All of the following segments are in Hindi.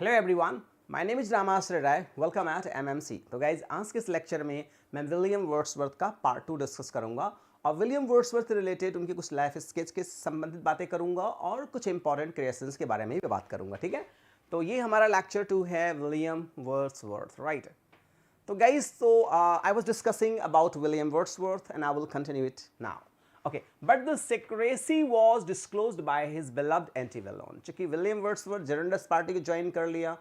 Hello everyone, my name is Ramashray Rai. Welcome at MMC. तो गाइज आज के इस लेक्चर में मैं विलियम वर्ड्सवर्थ का पार्ट 2 डिस्कस करूंगा और विलियम वर्ड्सवर्थ रिलेटेड उनकी कुछ लाइफ स्केच के संबंधित बातें करूंगा और कुछ इंपॉर्टेंट क्रिएशंस के बारे में भी बात करूंगा। ठीक है, तो ये हमारा लेक्चर 2 है विलियम वर्ड्सवर्थ, राइट। तो guys, I was discussing about William Wordsworth and I will continue it now. Okay, but the secrecy was disclosed by his beloved Antebellum. चूंकि विलियम वर्ड्सवर्थ जर्नलिस्ट पार्टी को ज्वाइन कर लिया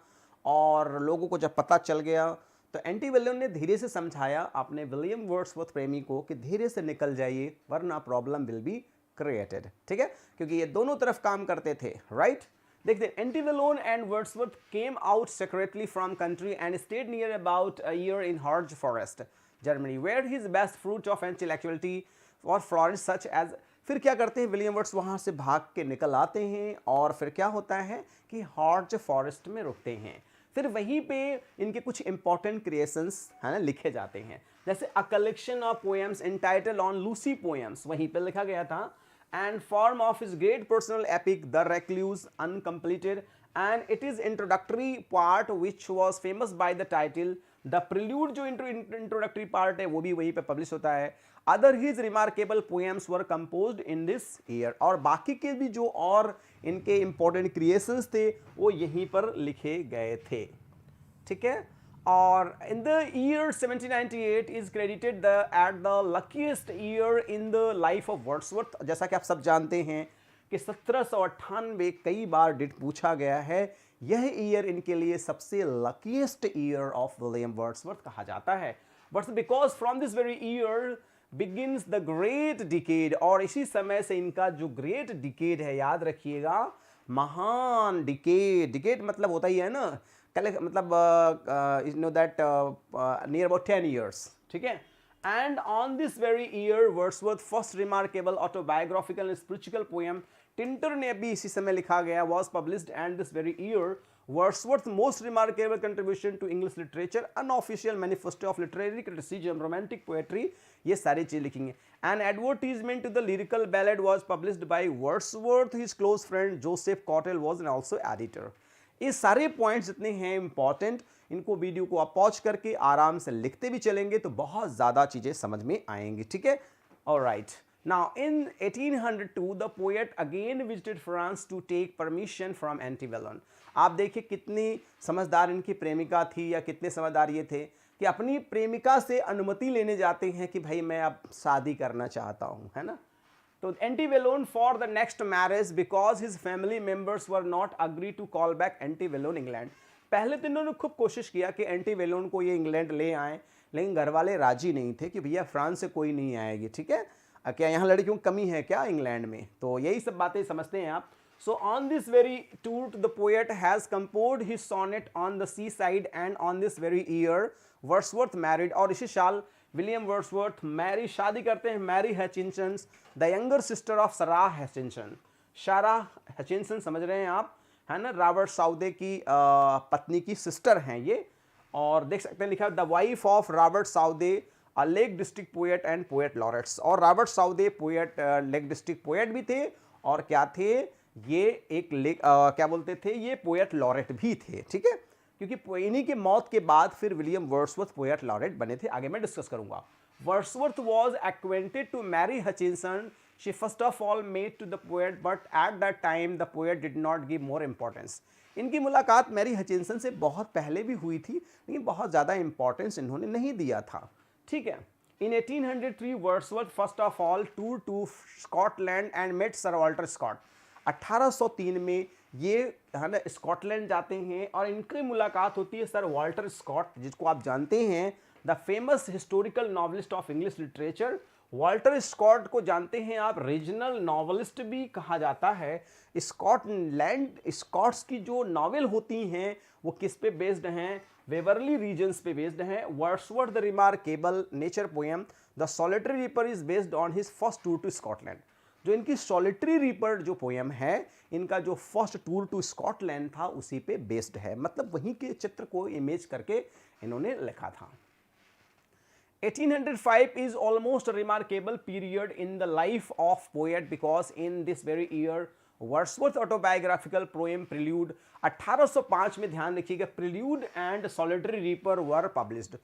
और लोगों को जब पता चल गया तो एंटीबेलम ने धीरे से समझाया अपने विलियम वर्ड्सवर्थ प्रेमी को कि धीरे से निकल जाइए वरना प्रॉब्लम विल बी क्रिएटेड। ठीक है, क्योंकि ये दोनों तरफ काम करते थे, राइट। देखते Antebellum and Wordsworth came out secretly from country and stayed near about a year in Harz Forest, Germany, where his best fruit of intellectuality or flourished such as। फिर क्या करते हैं विलियम वर्ड्स, वहाँ से भाग के निकल आते हैं और फिर क्या होता है कि हॉर्ज फॉरेस्ट में रुकते हैं। फिर वहीं पे इनके कुछ इंपॉर्टेंट क्रिएशंस है ना लिखे जाते हैं, जैसे a collection of poems entitled on Lucy poems, वहीं पे लिखा गया था, and form of his great personal epic The Recluse uncompleted, and it is introductory part which was famous by the title The Prelude। जो introductory part है वो भी वहीं पे publish होता है। Other his remarkable poems were composed in this year, और बाकी के भी जो और इनके important creations थे वो यहीं पर लिखे गए थे। ठीक है, और in the year 1798 is credited the at the luckiest year in the life of Wordsworth. जैसा कि आप सब जानते हैं कि 1798 कई बार डेट पूछा गया है, यह ईयर इनके लिए सबसे luckiest year of William Wordsworth कहा जाता है। But because from this very year begins the great decade, और इसी समय से इनका जो ग्रेट डिकेड है, याद रखिएगा, महान डिकेड। डिकेड मतलब होता ही है ना, मतलब you know that near about 10 years। ठीक है, and on this very year Wordsworth first remarkable autobiographical and spiritual poem Tkinter ने भी इसी समय लिखा गया was published, and this very year Wordsworth's most remarkable contribution to English literature, unofficial manifesto of literary criticism, romantic poetry, ये सारी चीज लिखेंगे। An advertisement to the lyrical ballad was published by Wordsworth, his close friend Joseph Cottrell was and also editor। ये सारे पॉइंट्स जितने हैं इंपॉर्टेंट, इनको वीडियो को आप पॉज करके आराम से लिखते भी चलेंगे तो बहुत ज़्यादा चीज़ें समझ में आएंगी। ठीक है, alright. Now in 1802 the poet again visited France to take permission from Annette Vallon. आप देखिए कितनी समझदार इनकी प्रेमिका थी, या कितने समझदार ये थे कि अपनी प्रेमिका से अनुमति लेने जाते हैं कि भाई मैं अब शादी करना चाहता हूँ, है ना। तो Antebellum for the next marriage because his family members were not agree to call back Antebellum England। पहले तो इन्होंने खूब कोशिश किया कि Antebellum को ये इंग्लैंड ले आए, लेकिन घर वाले राजी नहीं थे कि भैया फ्रांस से कोई नहीं आएगी। ठीक है, क्या यहाँ लड़कियों की कमी है क्या इंग्लैंड में, तो यही सब बातें समझते हैं आप। So on this very tour the poet has composed his sonnet on the seaside, and on this very year Wordsworth married, और इसी साल विलियम वर्ड्सवर्थ मैरी शादी करते हैं Mary Hutchinson, the younger sister of Sarah Hutchinson. Sarah Hutchinson समझ रहे हैं आप, है ना, रॉबर्ट साउदे की पत्नी की सिस्टर हैं ये, और देख सकते हैं लिखा the wife of Robert Southey, a Lake District poet and poet laureates. और Robert Southey poet, Lake District poet भी थे, और क्या थे ये, एक लेक क्या बोलते थे, ये पोएट लॉरेट भी थे। ठीक है, क्योंकि इन्हीं के मौत के बाद फिर विलियम वर्ड्सवर्थ पोएट लॉरेट बने थे, आगे मैं डिस्कस करूंगा। Wordsworth was acquainted to Mary Hutchinson, she first of all made to the poet, but at that time the poet did not give more importance. इनकी मुलाकात मैरी हचिंसन से बहुत पहले भी हुई थी, लेकिन बहुत ज़्यादा इंपॉर्टेंस इन्होंने नहीं दिया था। ठीक है, in 1803 Wordsworth first of all tour to Scotland and met Sir Walter Scott. 1803 में ये है ना स्कॉटलैंड जाते हैं और इनकी मुलाकात होती है सर वॉल्टर स्कॉट, जिसको आप जानते हैं the famous historical novelist of English literature. Walter Scott को जानते हैं आप, रीजनल नॉवलिस्ट भी कहा जाता है। स्कॉटलैंड, स्कॉट्स की जो नॉवेल होती हैं वो किस पे बेस्ड हैं, वेवरली रीजन्स पे बेस्ड हैं। Wordsworth the remarkable nature poem the solitary reaper is based on his first tour to Scotland. जो इनकी सॉलिटरी रीपर जो पोएम है, इनका जो फर्स्ट टूर टू स्कॉटलैंड था उसी पे बेस्ड है, मतलब वहीं के चित्र को इमेज करके इन्होंने लिखा था। 1805 is almost a remarkable period in the life of poet because in this very year Wordsworth autobiographical poem Prelude 1805 में, ध्यान रखिएगा, Prelude and Solitary Reaper were published.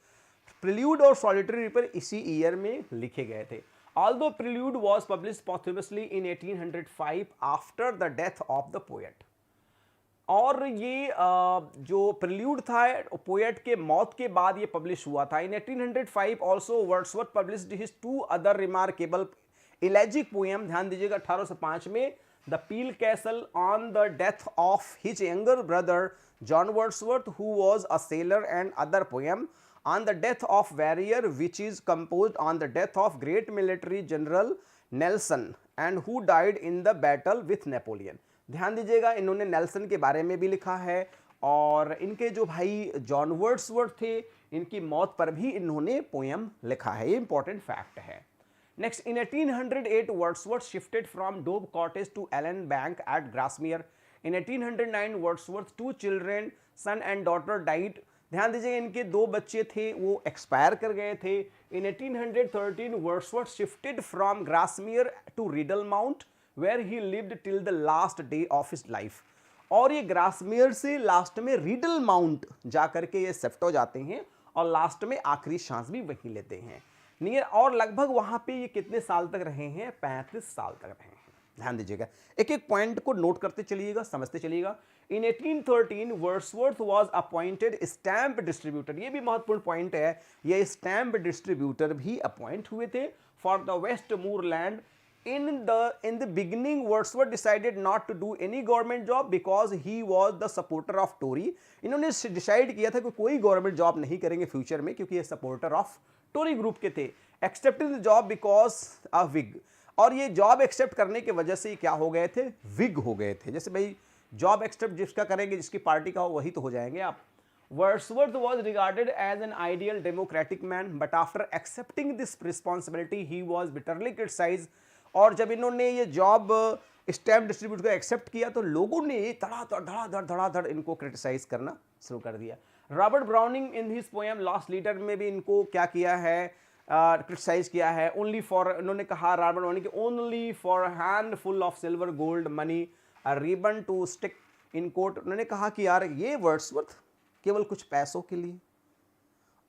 Prelude और सॉलिटरी रीपर इसी ईयर में लिखे गए थे। Although Prelude was published posthumously in 1805 after the death of the poet. और ये जो प्रिल्यूड था पोएट के मौत के बाद ये पब्लिश हुआ था। In 1805 also Wordsworth published his two other remarkable elegiac poem, ध्यान दीजिएगा 1805 में, the Peele Castle on the death of his younger brother John Wordsworth who was a sailor and other poem on the death of Warrior, which is composed on the death of great military general Nelson and who died in the battle with Napoleon। ध्यान दीजिएगा, इन्होंने नेल्सन के बारे में भी लिखा है और इनके जो भाई जॉन वर्ड्सवर्थ थे इनकी मौत पर भी इन्होंने पोएम लिखा है। ये इंपॉर्टेंट फैक्ट है। Next, in 1808 Wordsworth shifted from Dove Cottage to Allan Bank at Grasmere. In 1809 Wordsworth two children son and daughter died. ध्यान दीजिए, इनके दो बच्चे थे वो एक्सपायर कर गए थे। In 1813 Wordsworth shifted from Grasmere to Rydal Mount where he lived till the last day of his life. और ये ग्रासमियर से लास्ट में रिडल माउंट जाकर के ये शिफ्ट हो जाते हैं और लास्ट में आखिरी सांस भी वहीं लेते हैं नियर। और लगभग वहां पे ये कितने साल तक रहे हैं? 35 साल तक रहे हैं। ध्यान दीजिएगा, एक एक पॉइंट को नोट करते चलिएगा, समझते चलिएगा। इन 1813 Wordsworth was appointed stamp distributor. ये भी महत्वपूर्ण पॉइंट है, ये स्टैम्प डिस्ट्रीब्यूटर भी अपॉइंट हुए थे for the Westmorland. in the beginning Wordsworth decided not to do any government job because he was the supporter of Tory. इन्होंने डिसाइड किया था कि कोई गवर्नमेंट जॉब नहीं करेंगे फ्यूचर में क्योंकि ये सपोर्टर ऑफ टोरी ग्रुप के थे। Accepted the job because of Whig. और ये जॉब एक्सेप्ट करने की वजह से क्या हो गए थे? विग हो गए थे। जैसे भाई जॉब एक्सेप्ट जिसका करेंगे, जिसकी पार्टी का हो वही तो हो जाएंगे आप। Wordsworth was regarded as an ideal democratic man, but after accepting this responsibility, he was bitterly criticized। और जब इन्होंने ये जॉब स्टैम्प डिस्ट्रीब्यूट को एक्सेप्ट किया तो लोगों ने धड़ाधड़ इनको क्रिटिसाइज करना शुरू कर दिया। Robert browning in his poem lost leader में भी इनको क्या किया है? क्रिटिसाइज किया है। ओनली फॉर, इन्होंने कहा Robert Browning only for handful of silver gold money a ribbon to stick in coat. उन्होंने कहा कि यार ये वर्ड्सवर्थ केवल कुछ पैसों के लिए,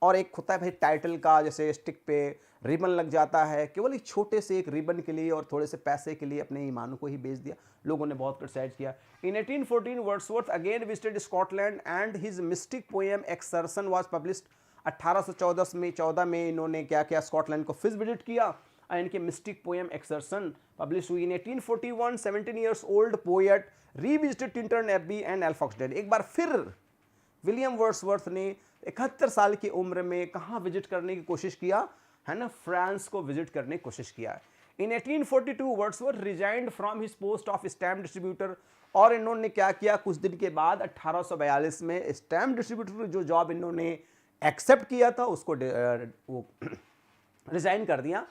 और एक होता है भाई टाइटल का, जैसे स्टिक पे रिबन लग जाता है, केवल एक छोटे से एक रिबन के लिए और थोड़े से पैसे के लिए अपने ईमानों को ही बेच दिया। लोगों ने बहुत क्रिटिसाइज किया। In 1814 Wordsworth again visited Scotland and his mystic poem Excursion was published. 1814 में इन्होंने क्या किया? स्कॉटलैंड को फिर विजिट किया और इनके मिस्टिक पोएम एक्सर्सन पब्लिश हुई। In 1841 17 years old poet revisited Tintern Abbey and Alfoxden. एक बार फिर विलियम वर्ड्सवर्थ ने 71 साल की उम्र में कहाँ विजिट करने की कोशिश किया है ना? फ्रांस को विजिट करने की कोशिश किया। In 1842 Wordsworth resigned from his post of stamp distributor. और इन्होंने क्या किया? कुछ दिन के बाद 1842 में स्टैम्प डिस्ट्रीब्यूटर जो जॉब इन्होंने एक्सेप्ट किया था उसको रिजाइन कर दिया।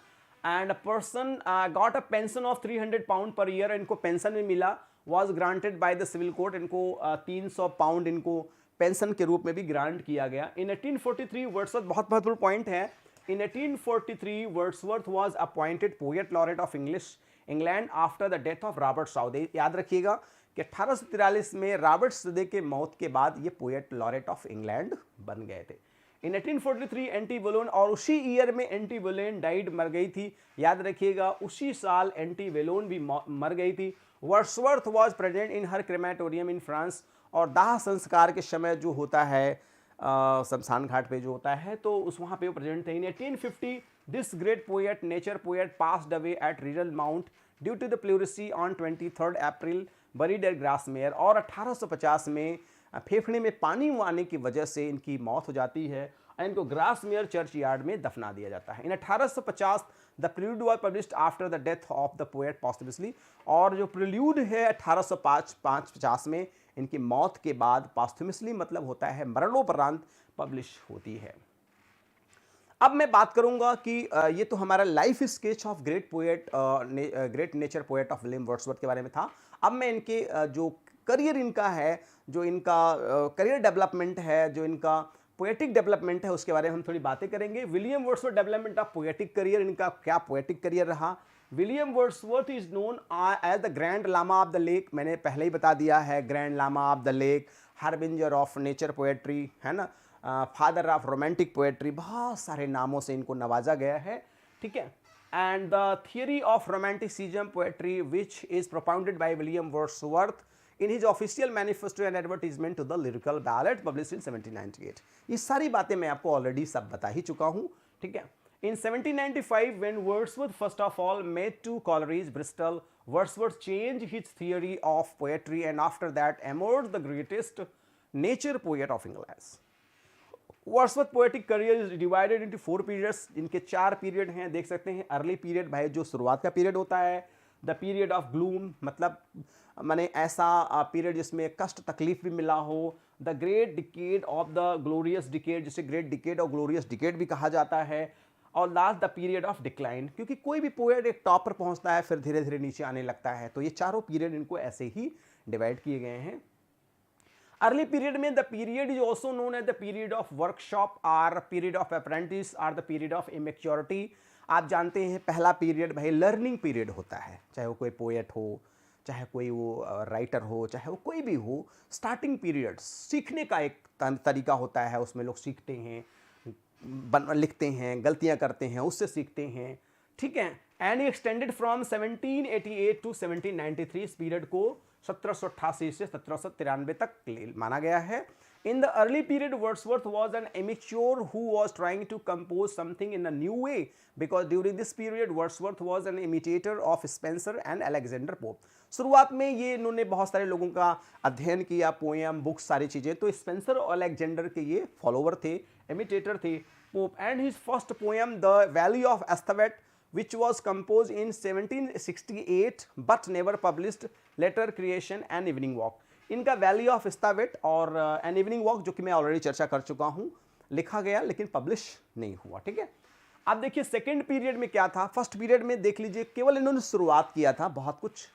And person got a pension of 300 pound per year. इनको पेंशन भी मिला। Was granted by the civil court. इनको 300 पाउंड इनको पेंशन के रूप में भी ग्रांट किया गया। इन 1843 वर्ड्सवर्थ, बहुत महत्वपूर्ण पॉइंट है, इन 1843 Wordsworth was appointed poet laureate of England after the death of Robert Southey. याद रखिएगा कि 1843 में रॉबर्ट साउदे के मौत के बाद ये पोएट लॉरेट ऑफ इंग्लैंड बन गए थे। इन 1843 एंटी बोलोन, और उसी ईयर में एंटी बोलेन डाइड, मर गई थी। याद रखिएगा उसी साल एंटी बोलोन भी मर गई थी। Wordsworth was present in her crematorium in France. और दाह संस्कार के समय जो होता है शमशान घाट पे जो होता है तो उस वहाँ पे वो प्रेजेंट थे। In 1850 this great poet nature poet passed away at Rydal Mount due to the pleurisy on 23 April buried at Grasmere. और 1850 में फेफड़े में पानी आने की वजह से इनकी मौत हो जाती है और इनको ग्रासमेयर चर्च यार्ड में दफना दिया जाता है। इन 1850 the prelude was published after the death of the poet posthumously. और जो प्रिल्यूड है 1850 में इनकी मौत के बाद पॉस्टमसली मतलब होता है मरणोपरांत पब्लिश होती है। अब मैं बात करूंगा कि ये तो हमारा life sketch of great nature poet of William Wordsworth के बारे में था। अब मैं इनके जो करियर इनका है, जो इनका करियर डेवलपमेंट है, जो इनका पोएटिक डेवलपमेंट है, उसके बारे में हम थोड़ी बातें करेंगे। William Wordsworth development of poetic career, इनका क्या पोएटिक करियर रहा, William Wordsworth is known as the grand lama of the lake, मैंने पहले ही बता दिया है, grand lama of the lake, harbinger of nature poetry, है ना, फादर ऑफ रोमांटिक पोएट्री, बहुत सारे नामों से इनको नवाजा गया है, ठीक है। And the theory of romanticism poetry which is propounded by William Wordsworth in his official manifesto and advertisement to the lyrical ballad published in 1798। ये सारी बातें मैं आपको ऑलरेडी सब बता ही चुका हूँ, ठीक है। In 1795 when Wordsworth first of all met to Coleridge Bristol, Wordsworth changed his theory of poetry and after that emerged the greatest nature poet of England। Wordsworth poetic career is divided into 4 periods, इनके 4 पीरियड हैं, देख सकते हैं। अर्ली पीरियड भाई जो शुरुआत का पीरियड होता है, द पीरियड ऑफ ग्लूम, मतलब माने ऐसा पीरियड जिसमें कष्ट तकलीफ भी मिला हो। The great decade of the glorious decade, जिसे ग्रेट डिकेड और ग्लोरियस डिकेड भी कहा जाता है। और last the period of decline, क्योंकि कोई भी पोएट एक टॉप पर पहुंचता है फिर धीरे धीरे नीचे आने लगता है, तो ये चारों पीरियड इनको ऐसे ही डिवाइड किए गए हैं। अर्ली पीरियड में the period is also known as the period of workshop or period of apprentice or the period of immaturity. आप जानते हैं पहला पीरियड भाई लर्निंग पीरियड होता है, चाहे वो कोई पोएट हो, चाहे कोई वो राइटर हो, चाहे वो कोई भी हो। स्टार्टिंग पीरियड सीखने का एक तरीका होता है, उसमें लोग सीखते हैं, लिखते हैं, गलतियां करते हैं, उससे सीखते हैं, ठीक है। एंड एक्सटेंडेड फ्रॉम 1788 टू 1793, इस पीरियड को 1788 से 1793 तक माना गया है। In the early period, Wordsworth was an amateur who was trying to compose something in a new way because during this period Wordsworth was an imitator of Spenser and Alexander Pope। शुरुआत में ये इन्होंने बहुत सारे लोगों का अध्ययन किया, पोएम, बुक्स, सारी चीज़ें, तो स्पेंसर और अलेक्जेंडर के ये फॉलोवर थे, इमिटेटर थे। Pope and his first poem the valley of Esthwaite which was composed in 1768 but never published, later creation and evening walk। इनका वैली ऑफ एस्थवेट और एन इवनिंग वॉक, जो कि मैं ऑलरेडी चर्चा कर चुका हूं, लिखा गया लेकिन पब्लिश नहीं हुआ, ठीक है। अब देखिए सेकंड पीरियड में क्या था। फर्स्ट पीरियड में देख लीजिए केवल इन्होंने शुरुआत किया था, बहुत कुछ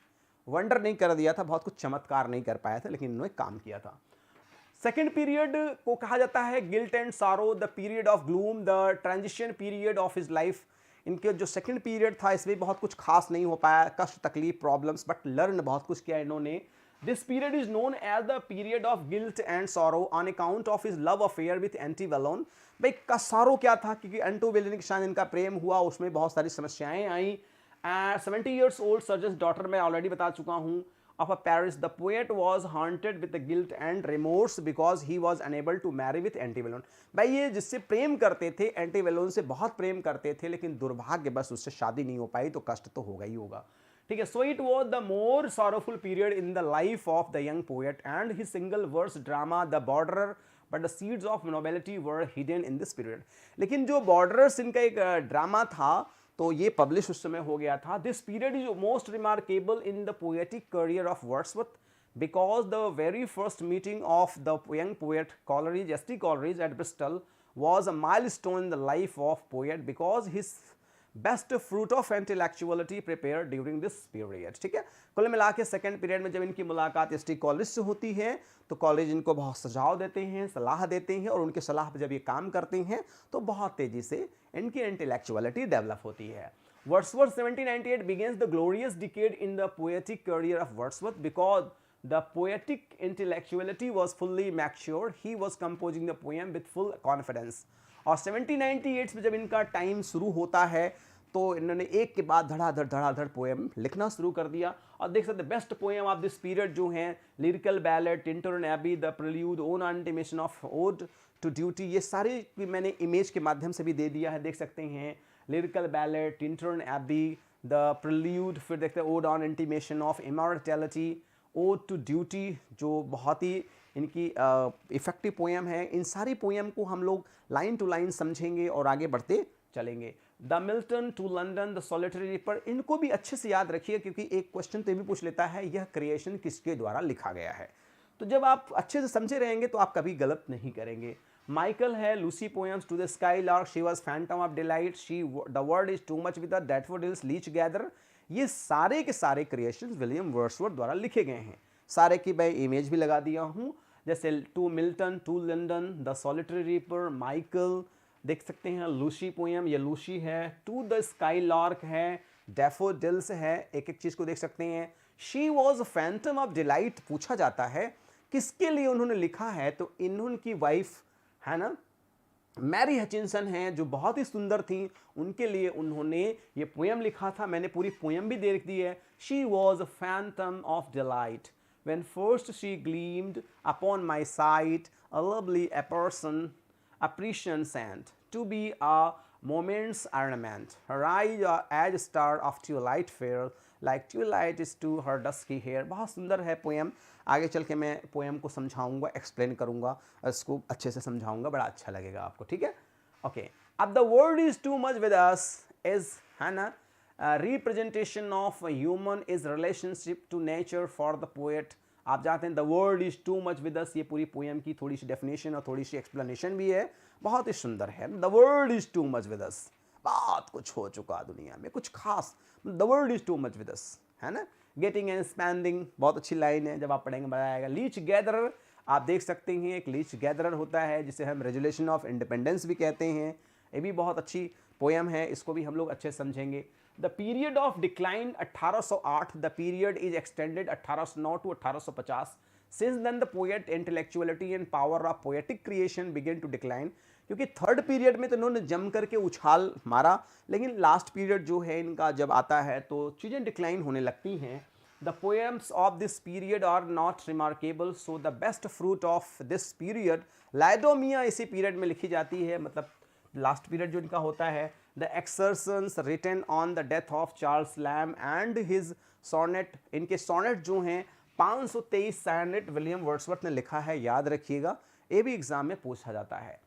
वंडर नहीं कर दिया था, बहुत कुछ चमत्कार नहीं कर पाया था, लेकिन इन्होंने काम किया था। सेकेंड पीरियड को कहा जाता है guilt and sorrow, the period of gloom, the transition period of his life. इनके जो सेकंड पीरियड था इसमें बहुत कुछ खास नहीं हो पाया, कष्ट तकलीफ प्रॉब्लम्स, बट लर्न बहुत कुछ किया इन्होंने। This period is known as the period of guilt and sorrow on account of his love affair with Annette Vallon. भाई का सारो क्या था, क्योंकि एंटीवेलोन के साथ इनका प्रेम हुआ, उसमें बहुत सारी समस्याएं आई। 70 years old सर्जन डॉटर मैं ऑलरेडी बता चुका हूँ of a Paris, the poet was haunted with the guilt and remorse because he was unable to marry with Antebellum। भाई ये जिससे प्रेम करते थे, एंटीवेलोन से बहुत प्रेम करते थे, लेकिन दुर्भाग्य बस उससे शादी नहीं हो पाई, तो कष्ट तो होगा ही होगा, ठीक है। So it was the more sorrowful period in the life of the young poet and his single verse drama the Borderer, but the seeds of nobility were hidden in this period. लेकिन जो बॉर्डरर्स इनका एक ड्रामा था, तो ये पब्लिश उस समय हो गया था। This period is most remarkable in the poetic career of Wordsworth because the very first meeting of the young poet Coleridge, S T Coleridge at Bristol was a milestone in the life of poet because his best fruit of intellectuality prepared during this period। ठीक है, कुल मिला के सेकेंड पीरियड में जब इनकी मुलाकात एस टी कॉलेज से होती है तो कॉलेज इनको बहुत सुझाव देते हैं, सलाह देते हैं, और उनके सलाह पर जब ये काम करते हैं तो बहुत तेजी से इनकी इंटेलेक्चुअलिटी डेवलप होती है। Wordsworth 1798 begins the glorious decade in the poetic career of Wordsworth because the poetic intellectuality was fully matured. He was composing the poem with full confidence। और 1798 में जब इनका टाइम शुरू होता है तो इन्होंने एक के बाद धड़ाधड़ पोएम लिखना शुरू कर दिया। और देख सकते best poem of this period जो हैं lyrical ballad, Tintern Abbey, the Prelude, on intimation of ode to duty, ये सारे मैंने इमेज के माध्यम से भी दे दिया है, देख सकते हैं। Lyrical ballad, Tintern Abbey, the Prelude, फिर देखते हैं ode on intimation of immortality, ode to duty, जो बहुत ही इनकी इफेक्टिव पोएम है। इन सारी पोएम को हम लोग लाइन टू लाइन समझेंगे और आगे बढ़ते चलेंगे। The Milton to London, the solitary reaper, इनको भी अच्छे से याद रखिए क्योंकि एक क्वेश्चन तो भी पूछ लेता है यह क्रिएशन किसके द्वारा लिखा गया है। तो जब आप अच्छे से समझे रहेंगे तो आप कभी गलत नहीं करेंगे। माइकल है, Lucy poems, to the skylark, she was phantom of delight, she the world is too much with the daffodils leech gather, ये सारे के सारे क्रिएशंस विलियम वर्ड्सवर्थ द्वारा लिखे गए हैं। सारे की मैं इमेज भी लगा दिया हूँ, जैसे to Milton, to London, the solitary reaper, Michael, देख सकते हैं लूसी पोएम, ये लूसी है, टू द स्काई लार्क है, डैफोडिल्स है, एक एक चीज़ को देख सकते हैं। She was phantom of delight पूछा जाता है किसके लिए उन्होंने लिखा है, तो इन्होंने वाइफ है ना मैरी हचिंसन हैं जो बहुत ही सुंदर थी, उनके लिए उन्होंने ये पोएम लिखा था। मैंने पूरी पोएम भी देख दी है। She was a Phantom of delight when first she gleamed upon my sight, a lovely a person, apparition sent to be a moment's ornament. Her eyes are as star of twilight fair, like twilight is to her dusky hair. बहुत सुंदर है पोएम। आगे चल के मैं पोएम को समझाऊंगा, एक्सप्लेन करूंगा, इसको अच्छे से समझाऊंगा, बड़ा अच्छा लगेगा आपको, ठीक है। ओके, अब the world is too much with us is है ना representation of human is relationship to nature for the poet. आप जानते हैं the world is too much with us, ये पूरी पोएम की थोड़ी सी डेफिनेशन और थोड़ी सी एक्सप्लेनेशन भी है, बहुत ही सुंदर है। The world is too much with अस, बहुत कुछ हो चुका दुनिया में, कुछ खास। The world is too much with अस है ना। गेटिंग एंड स्पैंडिंग, बहुत अच्छी लाइन है, जब आप पढ़ेंगे मजा आएगा। लीच गैदरर, आप देख सकते हैं एक लीच गैदरर होता है जिसे हम रेजुलेशन ऑफ इंडिपेंडेंस भी कहते हैं, ये भी बहुत अच्छी पोएम है, इसको भी हम लोग अच्छे समझेंगे। The period of decline 1808, the period is extended 1809 to 1850। Since then the poet intellectuality and power of poetic creation begin to decline, क्योंकि थर्ड पीरियड में तो इन्होंने जम करके उछाल मारा, लेकिन लास्ट पीरियड जो है इनका जब आता है तो चीज़ें डिक्लाइन होने लगती हैं। The poems of this period are not remarkable, so the best fruit of this period, Laodamia इसी पीरियड में लिखी जाती है, मतलब लास्ट पीरियड जो इनका होता है। The excursions written on the death of Charles Lamb and his sonnet, इनके सोनेट जो हैं 523 सोनेट विलियम वर्ड्सवर्थ ने लिखा है, याद रखिएगा, ये भी एग्जाम में पूछा जाता है।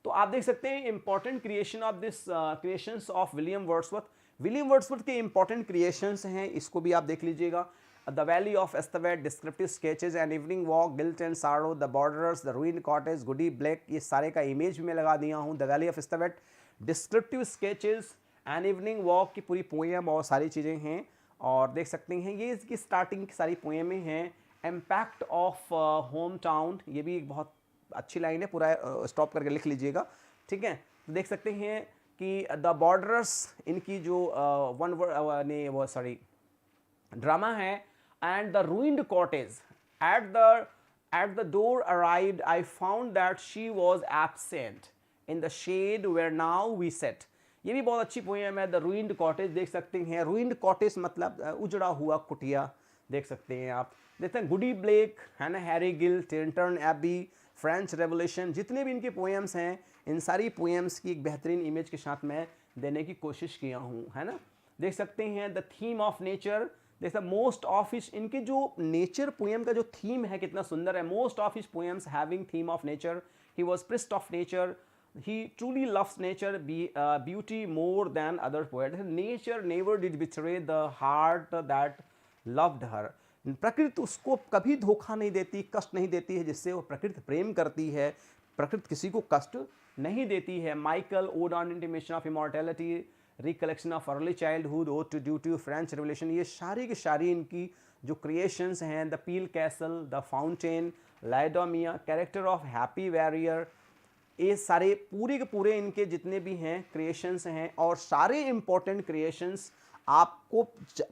तो आप देख सकते हैं important creation of this creations of William Wordsworth. William Wordsworth के इंपॉर्टेंट क्रिएशंस हैं, इसको भी आप देख लीजिएगा। The valley of Esthwaite, descriptive sketches, an evening walk, guilt and sorrow, the borders, the ruin cottage, Goody Blake, ये सारे का इमेज में लगा दिया हूँ। The valley of Esthwaite, descriptive sketches, an evening walk की पूरी पोएम और सारी चीज़ें हैं, और देख सकते हैं ये इसकी स्टार्टिंग की सारी पोएमें हैं। इम्पैक्ट ऑफ होम टाउन, ये भी एक बहुत अच्छी लाइन है, पूरा स्टॉप करके लिख लीजिएगा, ठीक है। तो देख सकते हैं कि द बॉर्डर्स, इनकी जो वन वर्ड वो सॉरी ड्रामा है। And the ruined cottage, at the door arrived I found that she was absent in the shed where now we set, ये भी बहुत अच्छी पोएम है। द रूइंड कॉटेज देख सकते हैं, रूइंड कॉटेज मतलब उजड़ा हुआ कुटिया, देख सकते हैं आप। देखते हैं गुडी ब्लेक है ना, Harry Gill, Tintern Abbey, French revolution, जितने भी इनके पोएम्स हैं, इन सारी पोएम्स की एक बेहतरीन इमेज के साथ मैं देने की कोशिश किया हूँ, है ना। देख सकते हैं द थीम ऑफ नेचर, देखते मोस्ट ऑफ हिज, इनके जो नेचर पोएम का जो थीम है कितना सुंदर है। Most of his poems having theme of nature, he was priest of nature, he truly loves nature beauty more than other poets. Nature never did betray the heart that loved her. प्रकृति उसको कभी धोखा नहीं देती, कष्ट नहीं देती है, जिससे वो प्रकृति प्रेम करती है, प्रकृति किसी को कष्ट नहीं देती है। Michael, ode on intimation of immortality, recollection of early childhood, ode to duty, French revolution, ये सारी की सारी इनकी जो क्रिएशंस हैं। The Peele Castle, the fountain, Laodamia, character of happy warrior, ये सारे पूरे के पूरे इनके जितने भी हैं क्रिएशंस हैं, और सारे इंपॉर्टेंट क्रिएशंस आपको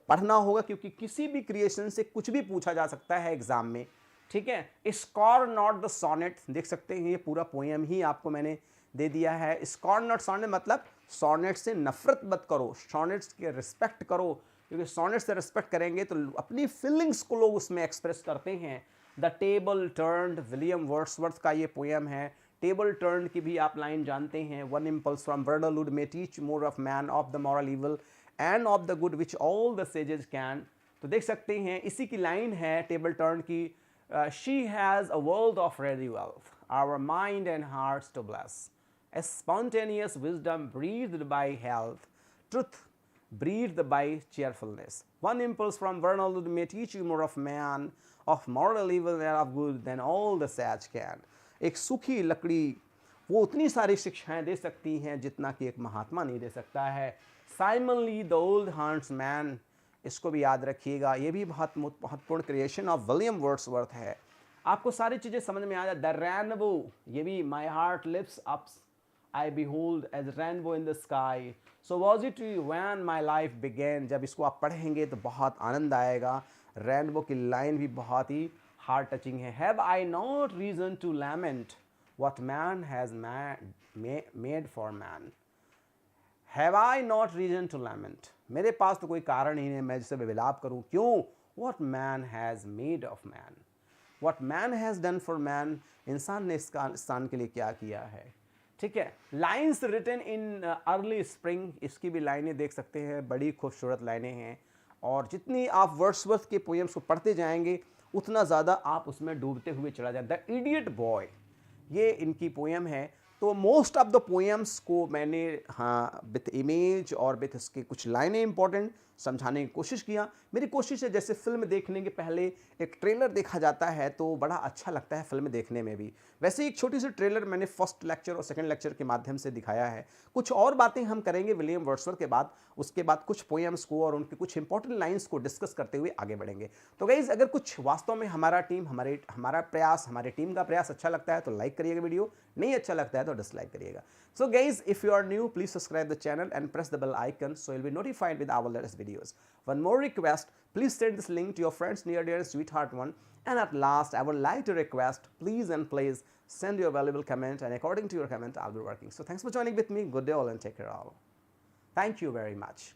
पढ़ना होगा, क्योंकि किसी भी क्रिएशन से कुछ भी पूछा जा सकता है एग्जाम में, ठीक है। स्कॉर नॉट द सोनेट, देख सकते हैं ये पूरा पोएम ही आपको मैंने दे दिया है। स्कॉर नॉट सोनेट मतलब सोनेट से नफरत मत करो, सोनेट्स के रिस्पेक्ट करो, क्योंकि सोनेट से रिस्पेक्ट करेंगे तो अपनी फीलिंग्स को लोग उसमें एक्सप्रेस करते हैं। The table turned, William Wordsworth का ये पोएम है। टेबल टर्न की भी आप लाइन जानते हैं। One impulse from vernal wood may teach more of man of the moral evil and of the good which all the sages can. तो देख सकते हैं इसी की लाइन है टेबल टर्न की। She has a world of ready wealth, our mind and hearts to bless, a spontaneous wisdom breathed by health, truth breathed by cheerfulness. One impulse from Vernalwood may teach you more of man, of moral evil and of good than all the sage can. एक सूखी लकड़ी वो उतनी सारी शिक्षाएं दे सकती हैं जितना कि एक महात्मा नहीं दे सकता है। Simon Lee the old hearts man, इसको भी याद रखिएगा, ये भी बहुत महत्वपूर्ण क्रिएशन ऑफ विलियम वर्ड्सवर्थ है। आपको सारी चीज़ें समझ में आ जाए। द रेनबो, ये भी my heart lifts up I behold as rainbow in the sky. So was it when my life began. जब इसको आप पढ़ेंगे तो बहुत आनंद आएगा. रेनबो की लाइन भी बहुत ही हार्ट टचिंग है. Have I not reason to lament what man has made for man? Have I not reason to lament? मेरे पास तो कोई कारण ही नहीं मैं जिससे विलाप करूं. क्यों? What man has made of man? What man has done for man? इंसान ने इंसान के लिए क्या किया है. ठीक है. Lines written in early spring, इसकी भी लाइनें देख सकते हैं, बड़ी खूबसूरत लाइनें हैं. और जितनी आप वर्ड्सवर्थ के पोएम्स को पढ़ते जाएंगे उतना ज़्यादा आप उसमें डूबते हुए चला जाए. द इडियट बॉय, ये इनकी पोएम है. तो मोस्ट ऑफ द पोएम्स को मैंने हाँ विथ इमेज और विथ इसके कुछ लाइनें इंपॉर्टेंट समझाने की कोशिश किया. मेरी कोशिश है जैसे फिल्म देखने के पहले एक ट्रेलर देखा जाता है तो बड़ा अच्छा लगता है फिल्म देखने में भी, वैसे एक छोटी सी ट्रेलर मैंने फर्स्ट लेक्चर और सेकंड लेक्चर के माध्यम से दिखाया है. कुछ और बातें हम करेंगे विलियम वर्ड्सवर्थ के बाद. उसके बाद कुछ पोएम्स को और उनके कुछ इंपॉर्टेंट लाइन्स को डिस्कस करते हुए आगे बढ़ेंगे. तो गाइज अगर कुछ वास्तव में हमारा प्रयास हमारे टीम का प्रयास अच्छा लगता है तो लाइक करिएगा वीडियो, नहीं अच्छा लगता है तो डिसलाइक करिएगा. So guys if you are new please subscribe the channel and press the bell icon so you'll be notified with our latest videos. One more request, please send this link to your friends near dear sweetheart one. And at last I would like to request, please and please send your valuable comment, and according to your comment I'll be working. So thanks for joining with me. Good day all and take care all. Thank you very much.